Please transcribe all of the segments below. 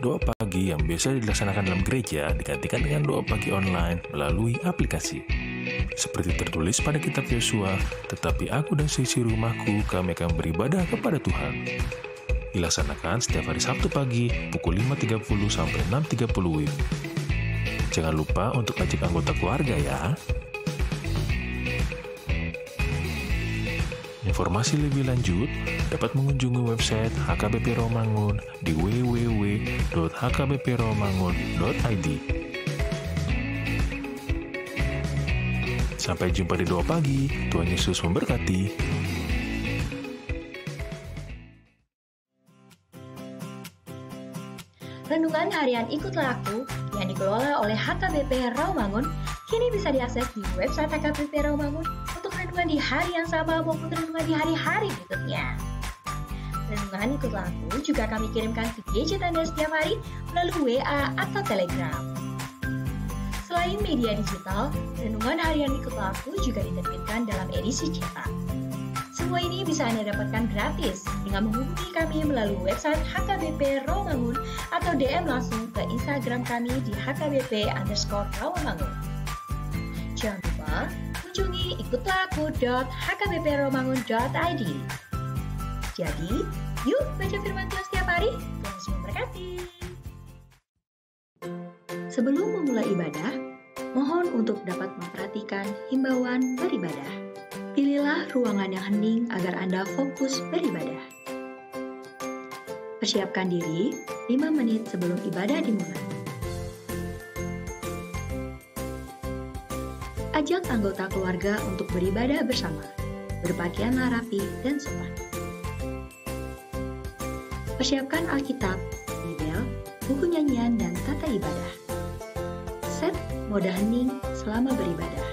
Doa pagi yang biasa dilaksanakan dalam gereja digantikan dengan doa pagi online melalui aplikasi. Seperti tertulis pada kitab Yosua, tetapi aku dan seisi rumahku kami akan beribadah kepada Tuhan. Dilaksanakan setiap hari Sabtu pagi pukul 5.30 sampai 6.30 WIB. Jangan lupa untuk ajak anggota keluarga ya. Informasi lebih lanjut dapat mengunjungi website HKBP Rawamangun di www.hkbprawamangun.id. Sampai jumpa di doa pagi. Tuhan Yesus memberkati. Renungan harian Ikutlah Aku yang dikelola oleh HKBP Rawamangun kini bisa diakses di website HKBP Rawamangun untuk renungan di hari yang sama maupun renungan di hari-hari berikutnya. Renungan Ikutlah Aku juga kami kirimkan ke gadget Anda setiap hari melalui WA atau Telegram. Selain media digital, renungan harian Ikutlah Aku juga diterbitkan dalam edisi cetak. Semua ini bisa Anda dapatkan gratis dengan menghubungi kami melalui website HKBP Rawamangun atau DM langsung ke Instagram kami di HKBP_Rawamangun. Jangan lupa kunjungi ikutlahku.hkbprawamangun.id. Jadi, yuk baca firman Tuhan setiap hari. Tuhan Yesus memberkati. Sebelum memulai ibadah, mohon untuk dapat memperhatikan himbauan beribadah. Pilihlah ruangan yang hening agar Anda fokus beribadah. Persiapkan diri 5 menit sebelum ibadah dimulai. Ajak anggota keluarga untuk beribadah bersama, berpakaianlah rapi dan sopan. Persiapkan Alkitab, Bibel, buku nyanyian, dan tata ibadah. Set mode hening selama beribadah.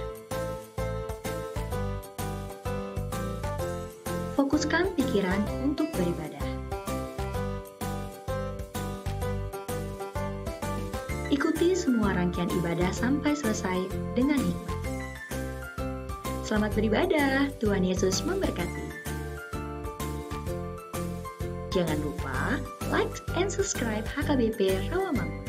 Fokuskan pikiran untuk beribadah. Ikuti semua rangkaian ibadah sampai selesai dengan hikmat. Selamat beribadah, Tuhan Yesus memberkati. Jangan lupa like and subscribe HKBP Rawamangun.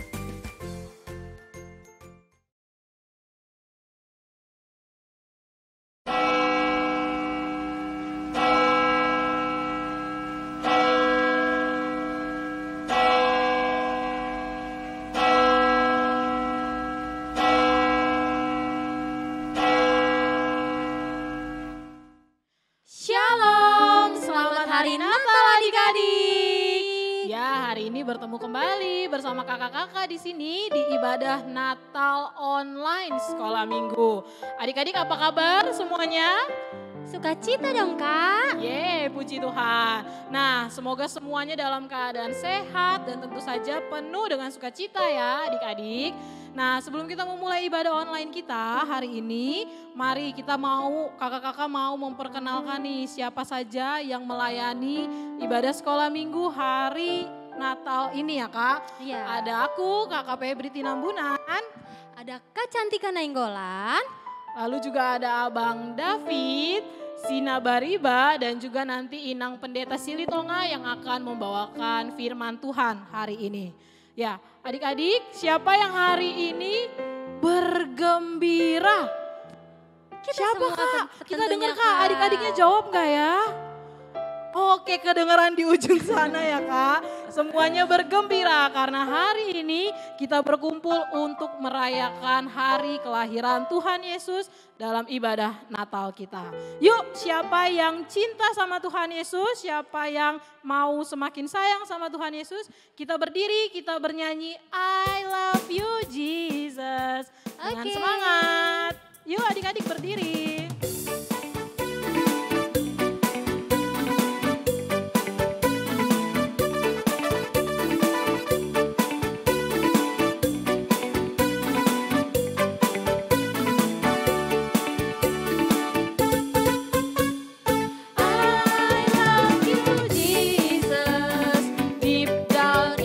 Shalom, selamat hari Natal adik-adik. Ya, hari ini bertemu kembali bersama kakak-kakak di sini di ibadah Natal online sekolah minggu. Adik-adik apa kabar semuanya? Sukacita dong Kak. Puji Tuhan. Nah, semoga semuanya dalam keadaan sehat dan tentu saja penuh dengan sukacita ya adik-adik. Nah, sebelum kita memulai ibadah online kita hari ini, mari kakak-kakak mau memperkenalkan nih siapa saja yang melayani ibadah sekolah minggu hari Natal ini ya Kak. Iya. Ada aku, Kakak Febri Tinambunan. Ada Kak Cantika Nainggolan. Lalu juga ada Abang David, Sina Bariba, dan juga nanti Inang Pendeta Silitonga yang akan membawakan firman Tuhan hari ini. Ya, adik-adik, siapa yang hari ini bergembira? Siapa Kak? Kita dengar Kak, adik-adiknya jawab gak ya? Oke, kedengaran di ujung sana ya Kak. Semuanya bergembira karena hari ini kita berkumpul untuk merayakan hari kelahiran Tuhan Yesus dalam ibadah Natal kita. Yuk, siapa yang cinta sama Tuhan Yesus, siapa yang mau semakin sayang sama Tuhan Yesus, kita berdiri, kita bernyanyi I love you Jesus. Dengan semangat. Yuk adik-adik berdiri. I love you Jesus, deep down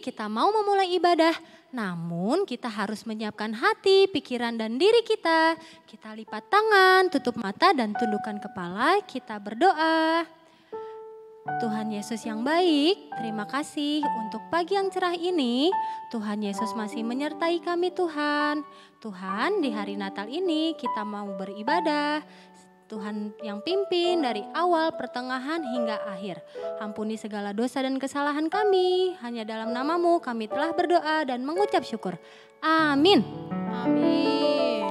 kita mau memulai ibadah, namun kita harus menyiapkan hati, pikiran, dan diri kita. Kita lipat tangan, tutup mata, dan tundukkan kepala, kita berdoa. Tuhan Yesus yang baik, terima kasih untuk pagi yang cerah ini. Tuhan Yesus masih menyertai kami Tuhan. Tuhan, di hari Natal ini kita mau beribadah. Tuhan yang pimpin dari awal, pertengahan, hingga akhir. Ampuni segala dosa dan kesalahan kami. Hanya dalam nama-Mu kami telah berdoa dan mengucap syukur. Amin. Amin.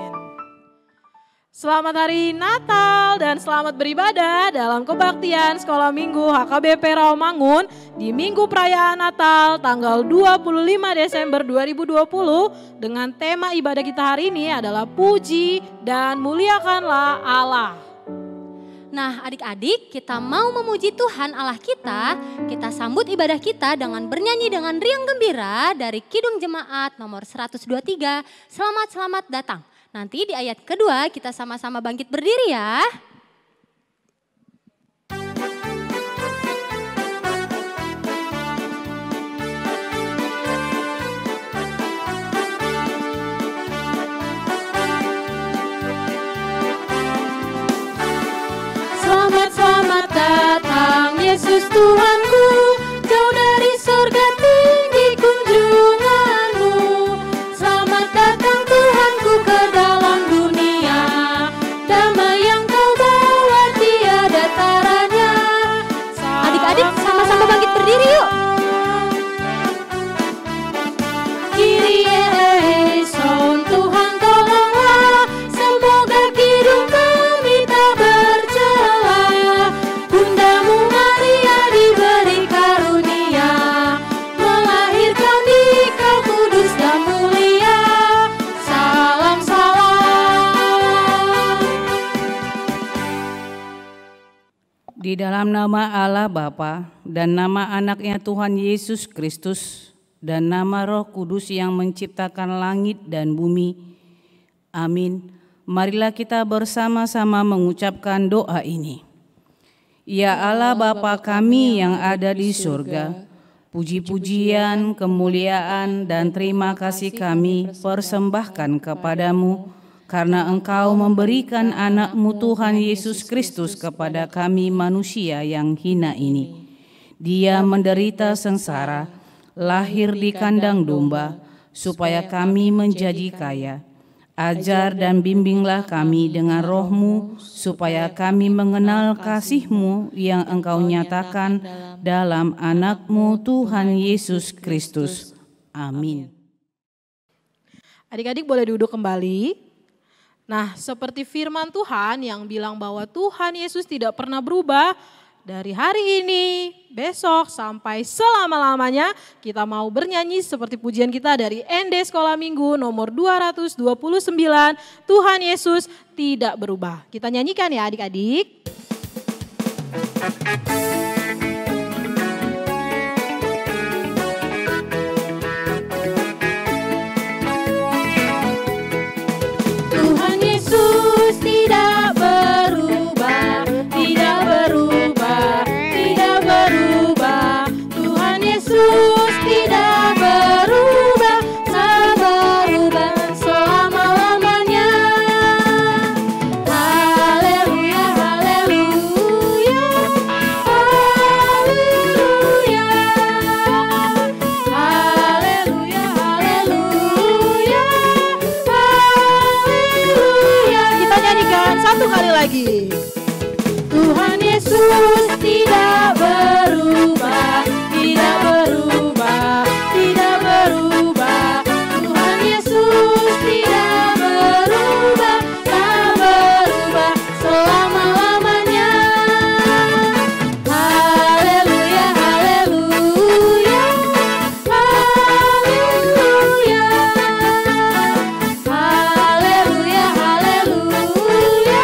Selamat hari Natal dan selamat beribadah dalam kebaktian Sekolah Minggu HKBP Rawamangun di Minggu Perayaan Natal tanggal 25 Desember 2020 dengan tema ibadah kita hari ini adalah Puji dan Muliakanlah Allah. Nah adik-adik, kita mau memuji Tuhan Allah kita. Kita sambut ibadah kita dengan bernyanyi dengan riang gembira dari Kidung Jemaat nomor 123. Selamat datang. Nanti di ayat kedua kita sama-sama bangkit berdiri ya. Selamat datang Yesus Tuhanku, jauh dari surga tinggi kunjunganmu. Selamat datang Tuhanku ke dalam dunia, damai yang kau bawa tiada taranya. Adik-adik sama-sama bangkit berdiri yuk. Kyrie eleison, Tuhan tolonglah, semoga kidung kami tak bercela. Bundamu Maria diberi karunia, melahirkan Dikau kudus dan mulia. Salam salam. Di dalam nama Allah Bapa dan nama anaknya Tuhan Yesus Kristus dan nama Roh Kudus yang menciptakan langit dan bumi. Amin. Marilah kita bersama-sama mengucapkan doa ini. Ya Allah Bapa kami yang ada di surga, puji-pujian, kemuliaan, dan terima kasih kami persembahkan kepadamu karena Engkau memberikan anak-Mu Tuhan Yesus Kristus kepada kami manusia yang hina ini. Dia menderita sengsara, lahir di kandang domba, supaya kami menjadi kaya. Ajar dan bimbinglah kami dengan Roh-Mu, supaya kami mengenal kasih-Mu yang Engkau nyatakan dalam anak-Mu Tuhan Yesus Kristus. Amin. Adik-adik boleh duduk kembali. Nah, seperti firman Tuhan yang bilang bahwa Tuhan Yesus tidak pernah berubah, dari hari ini, besok, sampai selama-lamanya kita mau bernyanyi seperti pujian kita dari ND Sekolah Minggu nomor 229, Tuhan Yesus tidak berubah. Kita nyanyikan ya adik-adik. Tuhan Yesus tidak berubah, tidak berubah, tidak berubah. Tuhan Yesus tidak berubah, tak berubah selama-lamanya. Haleluya, haleluya, haleluya, haleluya, haleluya, haleluya. Kita nyanyikan satu kali lagi. Tuhan Yesus tidak berubah, tidak berubah, tidak berubah. Tuhan Yesus tidak berubah, tak berubah selama-lamanya. Haleluya, haleluya, haleluya, haleluya, haleluya, haleluya.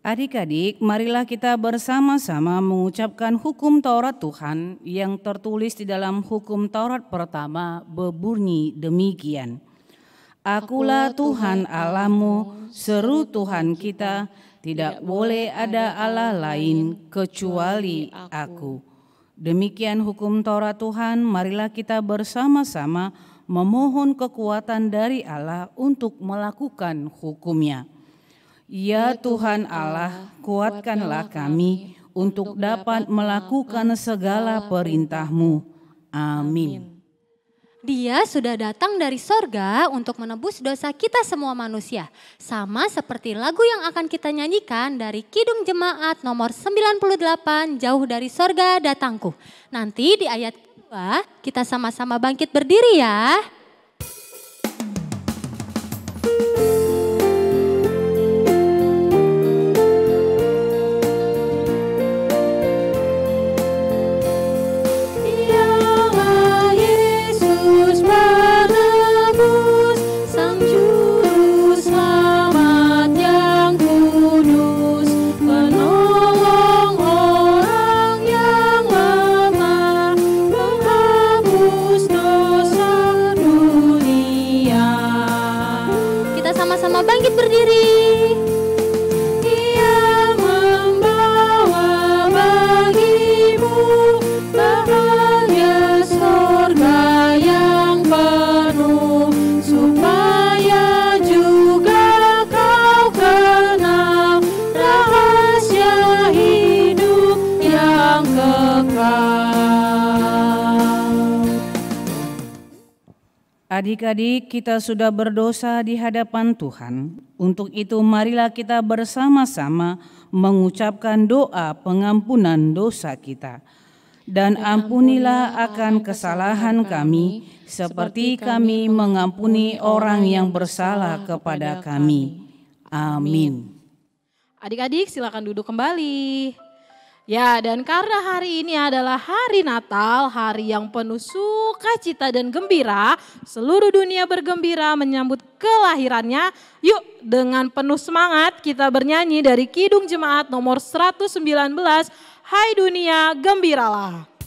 Adik-adik, marilah kita bersama-sama mengucapkan hukum Taurat Tuhan yang tertulis di dalam hukum Taurat pertama berbunyi demikian. Akulah Tuhan Allahmu, seru Tuhan kita, Tidak boleh ada Allah lain kecuali Aku. Demikian hukum Taurat Tuhan, marilah kita bersama-sama memohon kekuatan dari Allah untuk melakukan hukum-Nya. Ya Tuhan Allah, kuatkanlah kami untuk dapat melakukan segala perintah-Mu. Amin. Dia sudah datang dari sorga untuk menebus dosa kita semua manusia. Sama seperti lagu yang akan kita nyanyikan dari Kidung Jemaat nomor 98, Jauh dari Sorga Datangku. Nanti di ayat kedua kita sama-sama bangkit berdiri ya. Adik-adik, kita sudah berdosa di hadapan Tuhan. Untuk itu marilah kita bersama-sama mengucapkan doa pengampunan dosa kita. Dan ampunilah akan kesalahan kami, seperti kami mengampuni orang yang bersalah kepada kami. Amin. Adik-adik silakan duduk kembali. Ya, dan karena hari ini adalah hari Natal, hari yang penuh sukacita dan gembira, seluruh dunia bergembira menyambut kelahirannya. Yuk, dengan penuh semangat kita bernyanyi dari Kidung Jemaat nomor 119, Hai Dunia Gembiralah.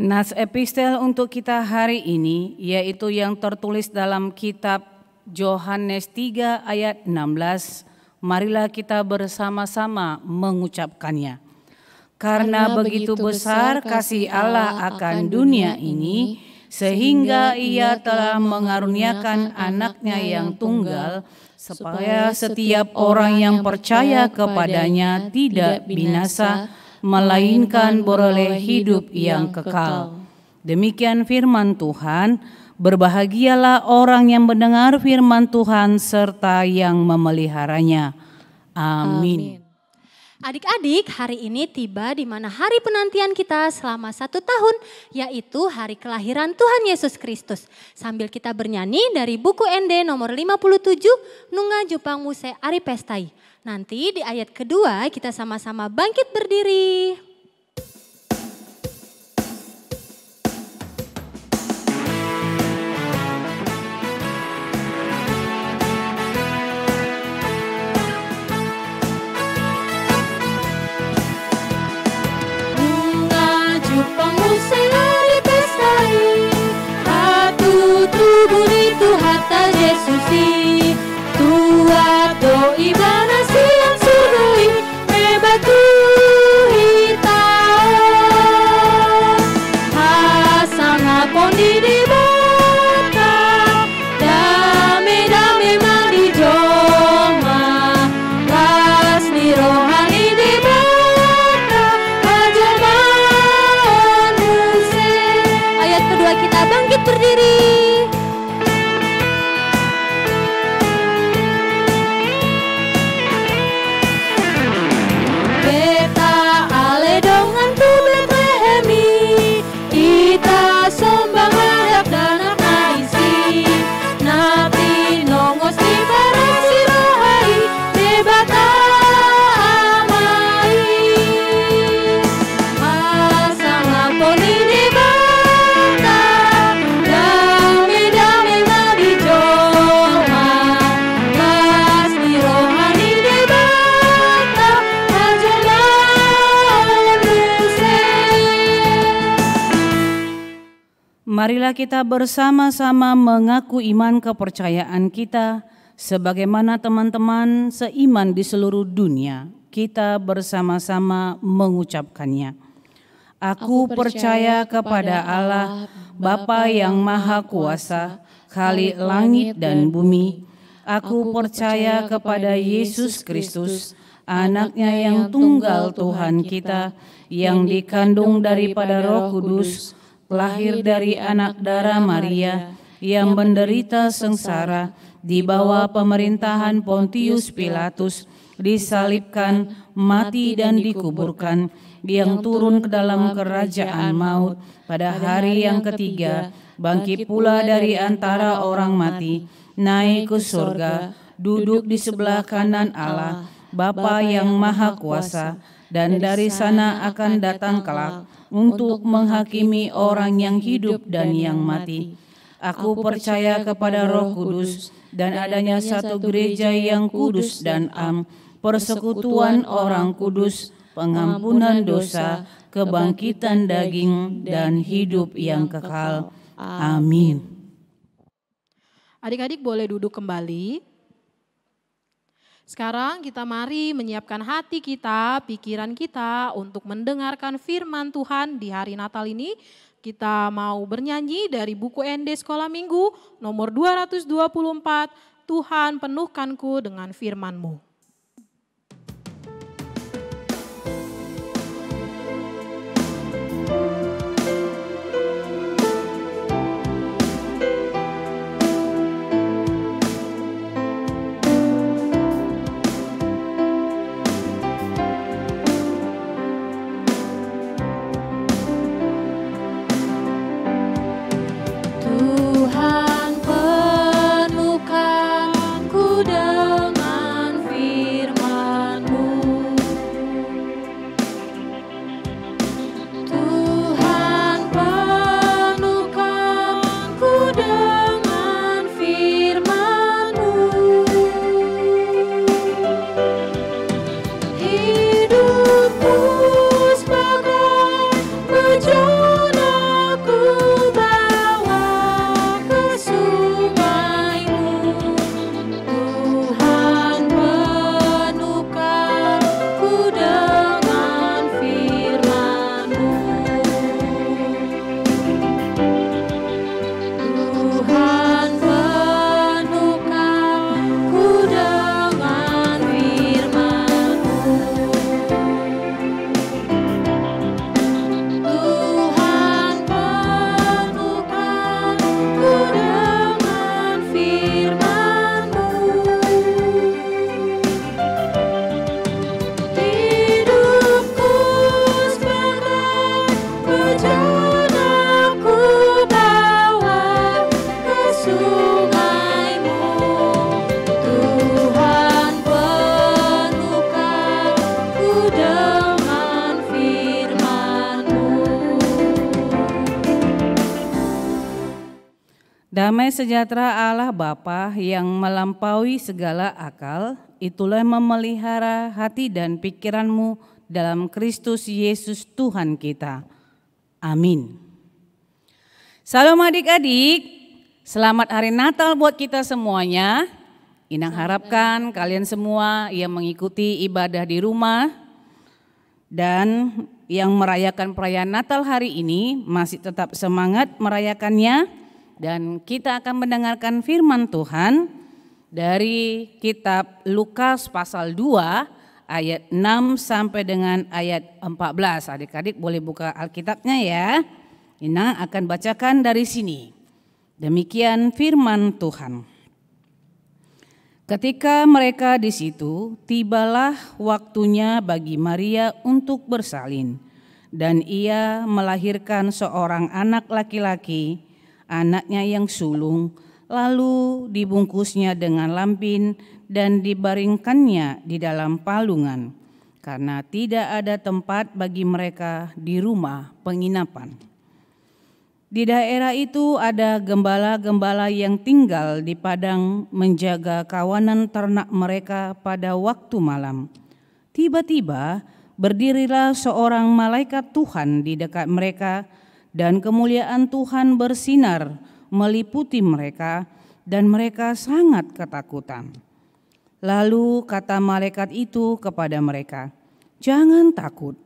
Nas epistel untuk kita hari ini yaitu yang tertulis dalam kitab Yohanes 3 ayat 16. Marilah kita bersama-sama mengucapkannya. Karena begitu besar kasih Allah akan dunia ini, sehingga Ia telah mengaruniakan anaknya yang tunggal, supaya setiap orang yang percaya kepadanya tidak binasa, melainkan beroleh hidup yang kekal. Demikian firman Tuhan. Berbahagialah orang yang mendengar firman Tuhan serta yang memeliharanya. Amin. Adik-adik, hari ini tiba di mana hari penantian kita selama 1 tahun, yaitu hari kelahiran Tuhan Yesus Kristus. Sambil kita bernyanyi dari buku ND nomor 57, Nunga Jupang Muse Ari Pestai. Nanti di ayat kedua kita sama-sama bangkit berdiri. Nunga Jupang Muse Ari Pestai, hatu trubuni tu hatta Yesusi, tua do ibana siang surgoi, mebatu hit Marilah kita bangkit berdiri. Beta ale dongan tu Betlehemi, kita sembah hadap dan isi. Nabi nongos di barat sirohai, debata amai. Masang lamponi debata, dame-dame nabi joma. Mas di rohani debata, ajoma unduse. Marilah kita bersama-sama mengaku iman kepercayaan kita sebagaimana teman-teman seiman di seluruh dunia. Kita bersama-sama mengucapkannya. Aku percaya kepada Allah, Bapa yang Maha Kuasa, Khalik langit dan bumi. Aku percaya kepada Yesus Kristus, anaknya yang tunggal Tuhan kita, yang dikandung daripada Roh Kudus, lahir dari anak darah Maria, yang menderita sengsara di bawah pemerintahan Pontius Pilatus, disalibkan, mati dan dikuburkan, yang turun ke dalam kerajaan maut, pada hari yang ketiga, bangkit pula dari antara orang mati, naik ke surga, duduk di sebelah kanan Allah, Bapa yang Maha Kuasa, dan dari sana akan datang kelak untuk menghakimi orang yang hidup dan yang mati. Aku percaya kepada Roh Kudus dan adanya satu gereja yang kudus dan am, persekutuan orang kudus, pengampunan dosa, kebangkitan daging, dan hidup yang kekal. Amin. Adik-adik boleh duduk kembali. Sekarang kita mari menyiapkan hati kita, pikiran kita untuk mendengarkan firman Tuhan di hari Natal ini. Kita mau bernyanyi dari buku ND Sekolah Minggu nomor 224, Tuhan penuhkanku dengan firman-Mu. Tuhan penuhkanku dengan firman-Mu. Tuhan penuhkanku dengan firman-Mu. Hidupku sebagai bejana ku bawa ke sungai-Mu. Tuhan penuhkanku dengan firman-Mu. Tuhan penuhkanku dengan firman-Mu. Tuhan penuhkanku dengan firman-Mu. Hidupku sebagai bejana ku bawa ke sungai-Mu. Tuhan penuhkanku dengan firman-Mu. Damai sejahtera Allah Bapa yang melampaui segala akal, itulah memelihara hati dan pikiranmu dalam Kristus Yesus Tuhan kita. Amin. Salam adik-adik, selamat hari Natal buat kita semuanya. Inang harapkan kalian semua yang mengikuti ibadah di rumah dan yang merayakan perayaan Natal hari ini masih tetap semangat merayakannya. Dan kita akan mendengarkan firman Tuhan dari kitab Lukas pasal 2 ayat 6 sampai dengan ayat 14. Adik-adik boleh buka Alkitabnya ya. Ina akan bacakan dari sini. Demikian firman Tuhan. Ketika mereka di situ, tibalah waktunya bagi Maria untuk bersalin, dan ia melahirkan seorang anak laki-laki, anaknya yang sulung, lalu dibungkusnya dengan lampin dan dibaringkannya di dalam palungan, karena tidak ada tempat bagi mereka di rumah penginapan. Di daerah itu ada gembala-gembala yang tinggal di padang menjaga kawanan ternak mereka pada waktu malam. Tiba-tiba berdirilah seorang malaikat Tuhan di dekat mereka, dan kemuliaan Tuhan bersinar meliputi mereka, dan mereka sangat ketakutan. Lalu kata malaikat itu kepada mereka, "Jangan takut,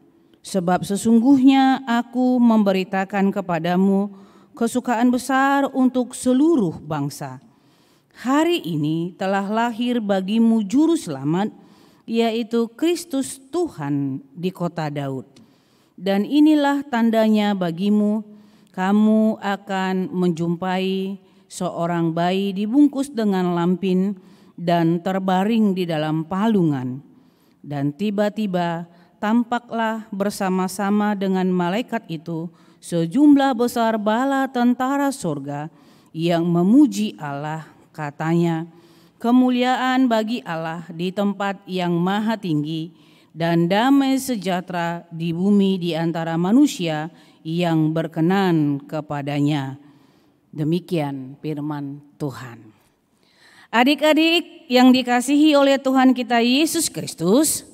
sebab sesungguhnya aku memberitakan kepadamu kesukaan besar untuk seluruh bangsa. Hari ini telah lahir bagimu juru selamat, yaitu Kristus Tuhan di kota Daud. Dan inilah tandanya bagimu, kamu akan menjumpai seorang bayi dibungkus dengan lampin dan terbaring di dalam palungan. Dan tiba-tiba tampaklah bersama-sama dengan malaikat itu sejumlah besar bala tentara surga yang memuji Allah, katanya, kemuliaan bagi Allah di tempat yang maha tinggi, dan damai sejahtera di bumi di antara manusia yang berkenan kepadanya." Demikian firman Tuhan. Adik-adik yang dikasihi oleh Tuhan kita Yesus Kristus,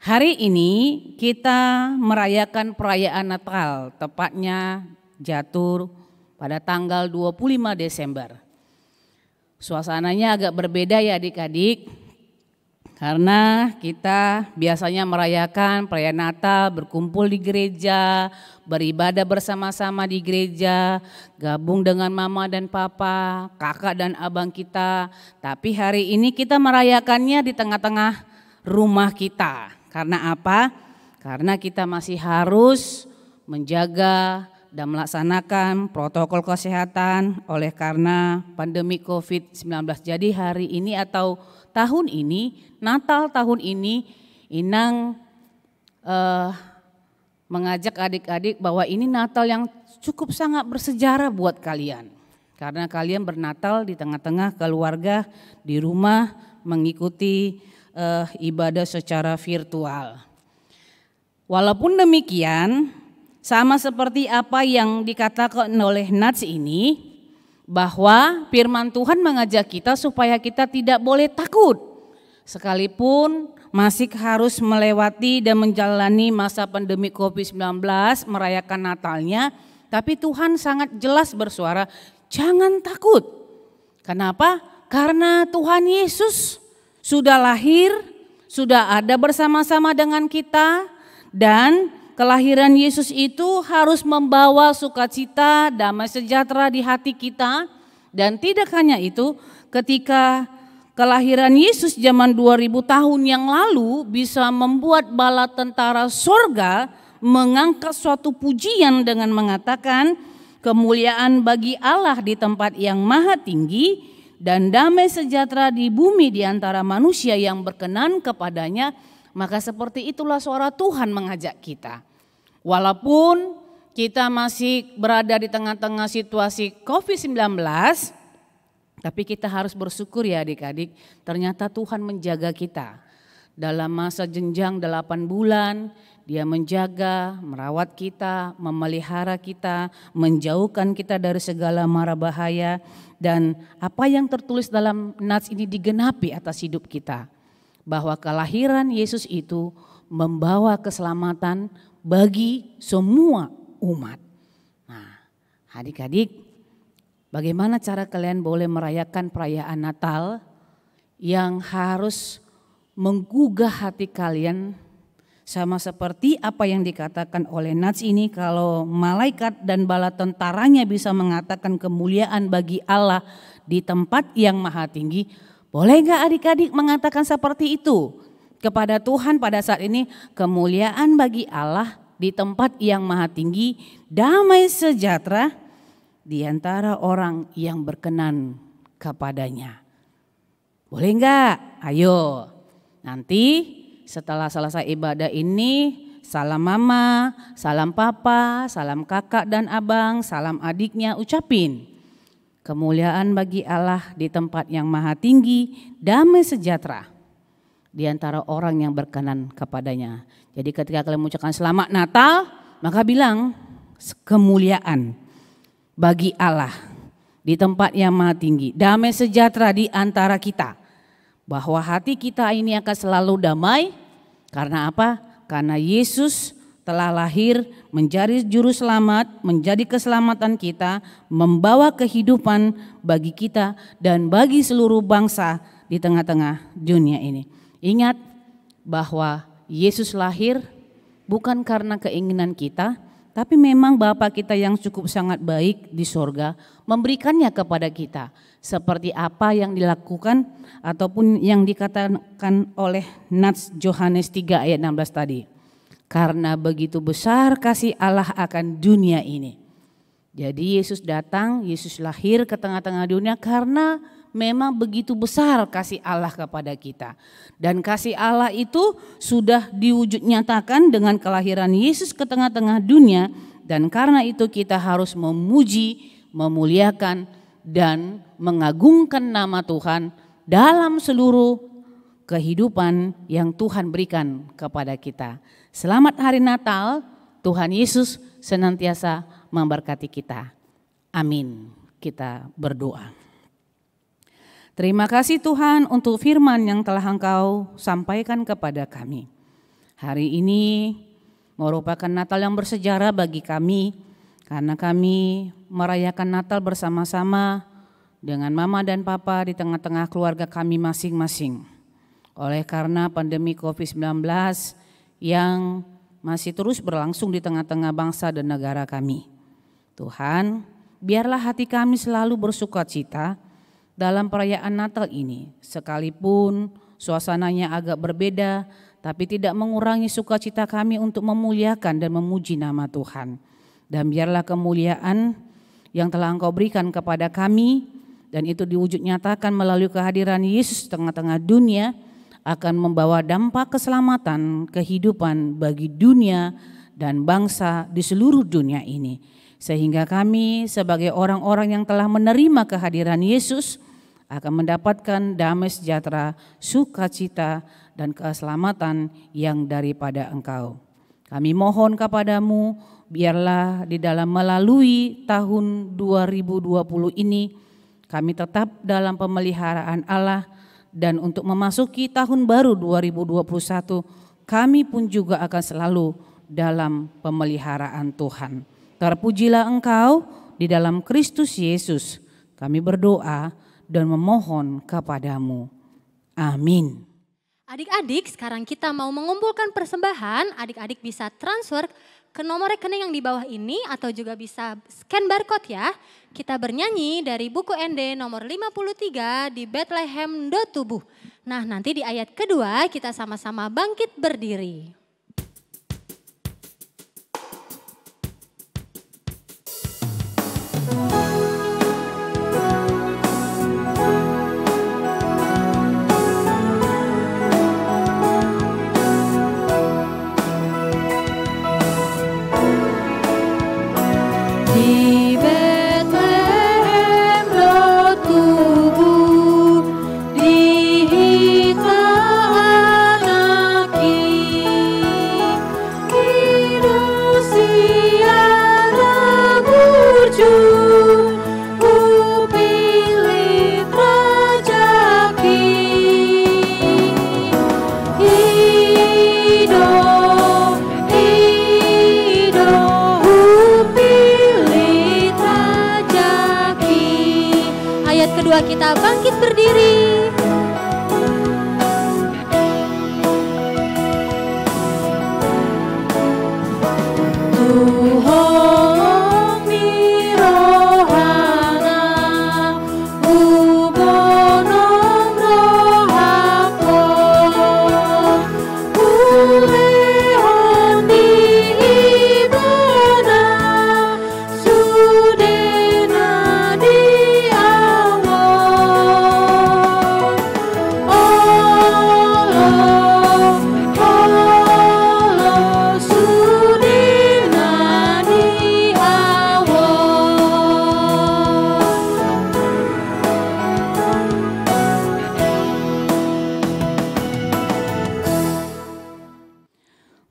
hari ini kita merayakan perayaan Natal, tepatnya jatuh pada tanggal 25 Desember. Suasananya agak berbeda ya adik-adik, karena kita biasanya merayakan perayaan Natal, berkumpul di gereja, beribadah bersama-sama di gereja, gabung dengan mama dan papa, kakak dan abang kita. Tapi hari ini kita merayakannya di tengah-tengah rumah kita. Karena apa? Karena kita masih harus menjaga dan melaksanakan protokol kesehatan oleh karena pandemi COVID-19. Jadi hari ini atau tahun ini, Natal tahun ini, Inang mengajak adik-adik bahwa ini Natal yang cukup sangat bersejarah buat kalian. Karena kalian bernatal di tengah-tengah keluarga di rumah mengikuti ibadah secara virtual. Walaupun demikian, sama seperti apa yang dikatakan oleh Nats ini, bahwa firman Tuhan mengajak kita supaya kita tidak boleh takut. Sekalipun masih harus melewati dan menjalani masa pandemi COVID-19, merayakan Natalnya, tapi Tuhan sangat jelas bersuara, jangan takut. Kenapa? Karena Tuhan Yesus sudah lahir, sudah ada bersama-sama dengan kita, dan kelahiran Yesus itu harus membawa sukacita, damai sejahtera di hati kita. Dan tidak hanya itu, ketika kelahiran Yesus zaman 2000 tahun yang lalu bisa membuat bala tentara sorga mengangkat suatu pujian dengan mengatakan, kemuliaan bagi Allah di tempat yang maha tinggi dan damai sejahtera di bumi di antara manusia yang berkenan kepadanya. Maka seperti itulah suara Tuhan mengajak kita. Walaupun kita masih berada di tengah-tengah situasi COVID-19, tapi kita harus bersyukur ya adik-adik, ternyata Tuhan menjaga kita. Dalam masa jenjang 8 bulan, Dia menjaga, merawat kita, memelihara kita, menjauhkan kita dari segala mara bahaya. Dan apa yang tertulis dalam Nats ini digenapi atas hidup kita. Bahwa kelahiran Yesus itu membawa keselamatan bagi semua umat. Nah, adik-adik, bagaimana cara kalian boleh merayakan perayaan Natal yang harus menggugah hati kalian, sama seperti apa yang dikatakan oleh Nats ini, kalau malaikat dan bala tentaranya bisa mengatakan kemuliaan bagi Allah di tempat yang maha tinggi. Boleh gak adik-adik mengatakan seperti itu kepada Tuhan pada saat ini? Kemuliaan bagi Allah di tempat yang maha tinggi, damai sejahtera di antara orang yang berkenan kepadanya. Boleh enggak? Ayo. Nanti setelah selesai ibadah ini, salam mama, salam papa, salam kakak dan abang, salam adiknya ucapin. Kemuliaan bagi Allah di tempat yang maha tinggi, damai sejahtera di antara orang yang berkenan kepadanya. Jadi ketika kalian mengucapkan selamat Natal, maka bilang kemuliaan bagi Allah di tempat yang maha tinggi, damai sejahtera di antara kita. Bahwa hati kita ini akan selalu damai, karena apa? Karena Yesus telah lahir menjadi juru selamat, menjadi keselamatan kita, membawa kehidupan bagi kita dan bagi seluruh bangsa di tengah-tengah dunia ini. Ingat bahwa Yesus lahir bukan karena keinginan kita, tapi memang Bapa kita yang cukup sangat baik di sorga memberikannya kepada kita. Seperti apa yang dilakukan ataupun yang dikatakan oleh Nats Yohanes 3 ayat 16 tadi. Karena begitu besar kasih Allah akan dunia ini. Jadi Yesus datang, Yesus lahir ke tengah-tengah dunia karena memang begitu besar kasih Allah kepada kita. Dan kasih Allah itu sudah diwujud nyatakan dengan kelahiran Yesus ke tengah-tengah dunia. Dan karena itu kita harus memuji, memuliakan dan mengagungkan nama Tuhan dalam seluruh kehidupan yang Tuhan berikan kepada kita. Selamat hari Natal, Tuhan Yesus senantiasa memberkati kita. Amin. Kita berdoa. Terima kasih Tuhan untuk firman yang telah Engkau sampaikan kepada kami. Hari ini merupakan Natal yang bersejarah bagi kami, karena kami merayakan Natal bersama-sama dengan mama dan papa di tengah-tengah keluarga kami masing-masing. Oleh karena pandemi COVID-19 yang masih terus berlangsung di tengah-tengah bangsa dan negara kami. Tuhan, biarlah hati kami selalu bersukacita dalam perayaan Natal ini. Sekalipun suasananya agak berbeda, tapi tidak mengurangi sukacita kami untuk memuliakan dan memuji nama Tuhan. Dan biarlah kemuliaan yang telah Engkau berikan kepada kami, dan itu diwujud nyatakan melalui kehadiran Yesus di tengah-tengah dunia, akan membawa dampak keselamatan, kehidupan bagi dunia dan bangsa di seluruh dunia ini. Sehingga kami sebagai orang-orang yang telah menerima kehadiran Yesus akan mendapatkan damai sejahtera, sukacita dan keselamatan yang daripada Engkau. Kami mohon kepadamu, biarlah di dalam melalui tahun 2020 ini kami tetap dalam pemeliharaan Allah, dan untuk memasuki tahun baru 2021 kami pun juga akan selalu dalam pemeliharaan Tuhan. Terpujilah Engkau di dalam Kristus Yesus. Kami berdoa dan memohon kepadamu. Amin. Adik-adik, sekarang kita mau mengumpulkan persembahan. Adik-adik bisa transfer ke nomor rekening yang di bawah ini atau juga bisa scan barcode ya. Kita bernyanyi dari buku ND nomor 53 di Bethlehem Do Tubuh. Nah, nanti di ayat kedua kita sama-sama bangkit berdiri. Di Bethlehem Do Tubuh, Dihita anaki, Kidus siara burjun, Upilih rajaki, Ido, Upilih rajaki. Ayat kedua kita bangkit berdiri. Tuhan mirohana, ubonom rohako, ulehon di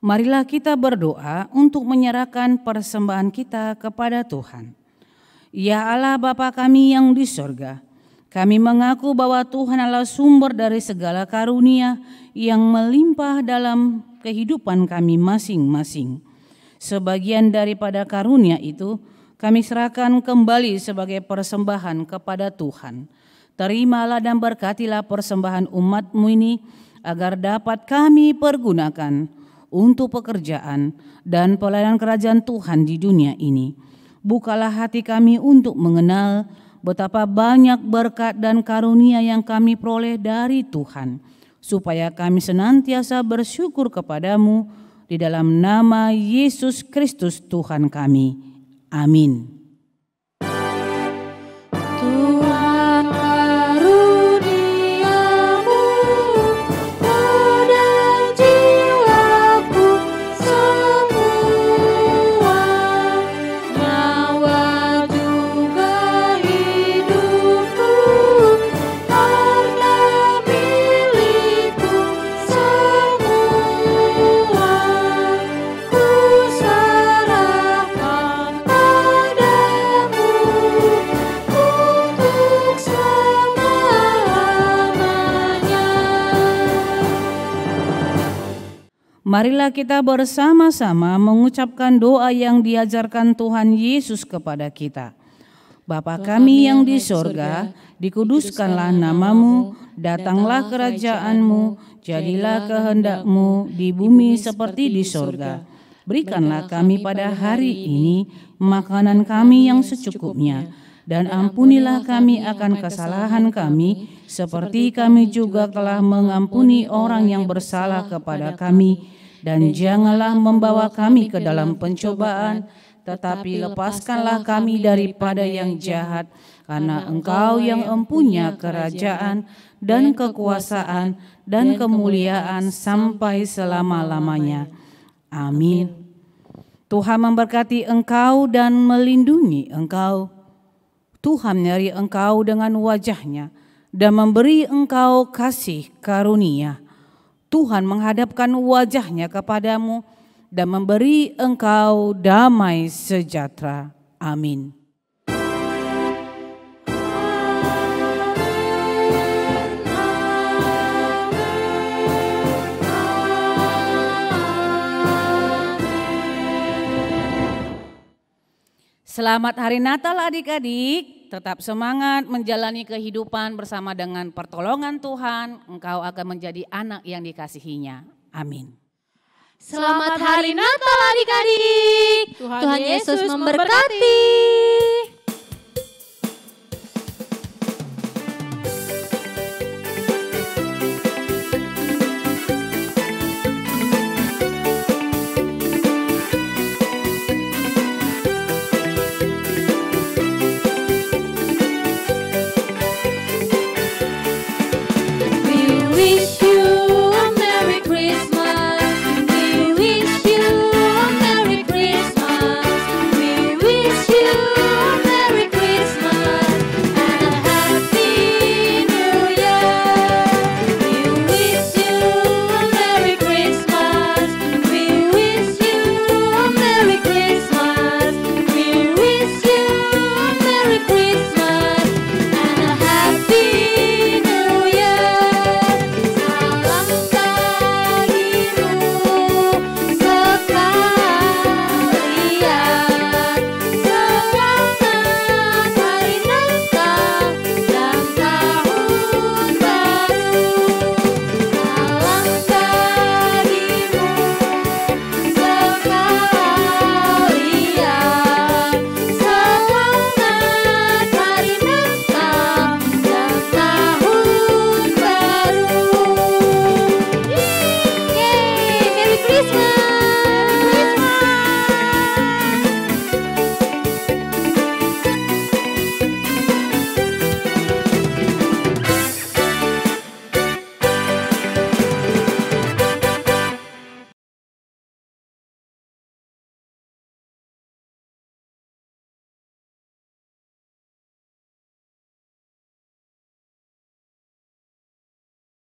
Marilah kita berdoa untuk menyerahkan persembahan kita kepada Tuhan. Ya Allah Bapa kami yang di sorga, kami mengaku bahwa Tuhan adalah sumber dari segala karunia yang melimpah dalam kehidupan kami masing-masing. Sebagian daripada karunia itu kami serahkan kembali sebagai persembahan kepada Tuhan. Terimalah dan berkatilah persembahan umat-Mu ini agar dapat kami pergunakan untuk pekerjaan dan pelayanan kerajaan Tuhan di dunia ini. Bukalah hati kami untuk mengenal betapa banyak berkat dan karunia yang kami peroleh dari Tuhan, supaya kami senantiasa bersyukur kepadamu di dalam nama Yesus Kristus Tuhan kami. Amin. Tuhan karuniamu pada jiwaku semua, nyawa juga hidupku, harta milikku semua, ku serahkan padamu untuk selama-lamanya. Marilah kita bersama-sama mengucapkan doa yang diajarkan Tuhan Yesus kepada kita. Bapa kami yang di sorga, dikuduskanlah namamu, datanglah kerajaanmu, jadilah kehendak-Mu di bumi seperti di sorga. Berikanlah kami pada hari ini makanan kami yang secukupnya, dan ampunilah kami akan kesalahan kami, seperti kami juga telah mengampuni orang yang bersalah kepada kami. Dan janganlah membawa kami ke dalam pencobaan, tetapi lepaskanlah kami daripada yang jahat, karena Engkau yang empunya kerajaan dan kekuasaan dan kemuliaan sampai selama-lamanya. Amin. Tuhan memberkati engkau dan melindungi engkau. Tuhan menyertai engkau dengan wajah-Nya dan memberi engkau kasih karunia. Tuhan menghadapkan wajah-Nya kepadamu dan memberi engkau damai sejahtera. Amin. Selamat Hari Natal adik-adik. Tetap semangat menjalani kehidupan bersama dengan pertolongan Tuhan. Engkau akan menjadi anak yang dikasihinya. Amin. Selamat Hari Natal adik-adik. Tuhan Yesus memberkati.